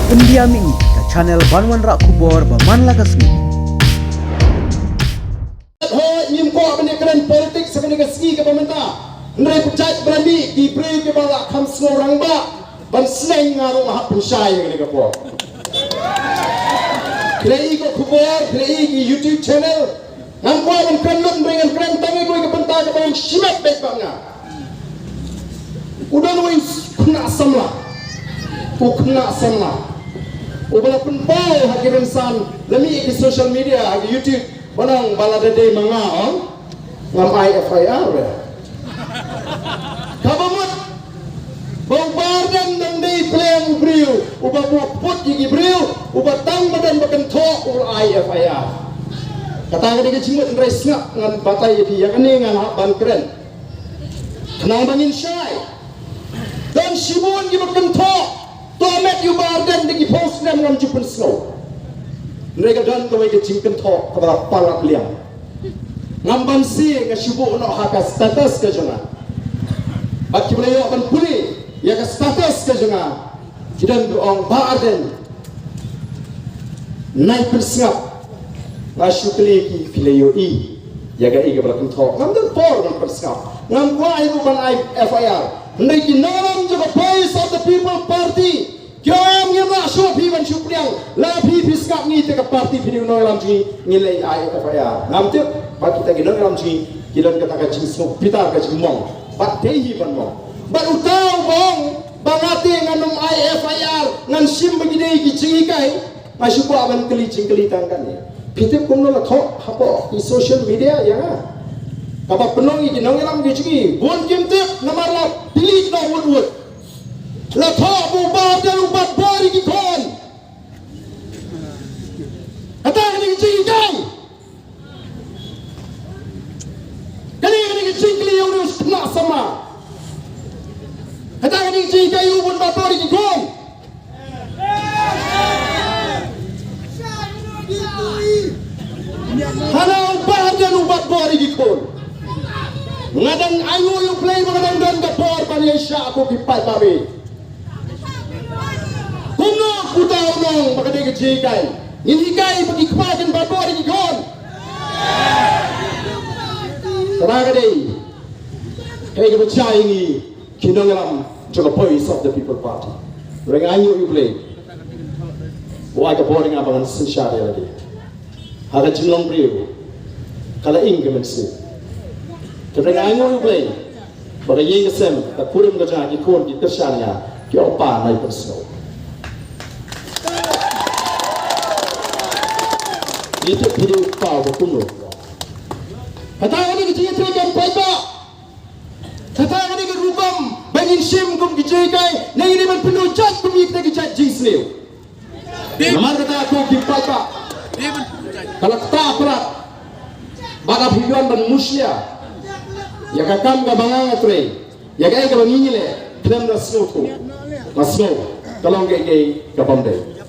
Pendiami ke channel Banwan Rak Kubor Baman Lagasmi. Nyimpo penekanan politik sebenarnya segi ke pemerintah. Mereka percaya berani diberi ke bawah kamsno orang ba ban seneng ngaruh hak pensai yang mereka buat. Krei ko Kubor, krei ki YouTube channel. Nampak man kanlon dengan keren tangi ko ke pentas ke bawah simat baik bangga. Udah nuin kena samla. Kena samla. Walaupun bau hakiran san lami di social media di YouTube banang baladade mga ngam IFIR kabamut bau bardan dan day plan briu uba put gigi briu uba tang badan bakan to ur IFIR kata ngade jimut res ngak ngan batai di yang ini ngan ban keren kenang bangin syai dan sibun gi bakan to Tomet you barden di post nam ngam jupun snow. Mereka dan kau ke jingken to kepada palat liang. Ngamban si ngasibu no haka status ke jonga. Baki beliau akan puli ya ke status ke jonga. Kidan doang barden. Naik persiap. Ngasukli ki fileo i. Ya ke ike belakang to. Ngam dan por ngam persiap. Ngam kuai ruban FIR. Naiki nalam juga voice of the people party. Kiam yang nak show pi ban syupriang. La pi piskap ni te parti pi no lam ji ngilai IFIR. Ngam te pat kita gino lam ji kilan kata ka jing sno pitar ka jing mong. Pat tehi ban mong. Bat utau bong bangate nganum IFIR ngan sim begini ki jing ikai. Masuk ko aban keli jing keli tangkan ni. Pitip kumno la tho hapo di social media ya. Kapag penongi ginangilang gijigi, buon kimtip namar la delete na wood. La tabu badal ubat bari gikon. Atang ni gijigi gang. Kani gijigi liu ni kena sama. Atang ni gijigi kayu buon bari gikon. Hanau badal ubat bari gikon. Ngadang ayu you play mengadang dan gapor Malaysia aku kipai babi. Kuno kutau nong makade kejikai. Inikai bagi kepakan babor ini kon. Teraga dei. Kaya kepercaya ini kinong alam juga voice of the people party. Reng ayu you play. Wah gapor nga bangan sensyari lagi. Haga jimlong priu. Kala ing kemensi. Ketika angin play, bagi yang kesem, tak kurang kerja ikon di tersiarnya, kiopa naik bersnow. Itu video kau berkuno. Kata ini kecil terjadi apa? Kata ini kerubam, bangin sim kum kecil kai, ni ini berpenuh cat kum kita kecil jeans new. Namar kata aku kipai. Kalau tak perat, baga hiduan dan musya. Ya kakam ka bangang atre ya kay ka bangingile pinam na snow ko masno talong kay ka pamde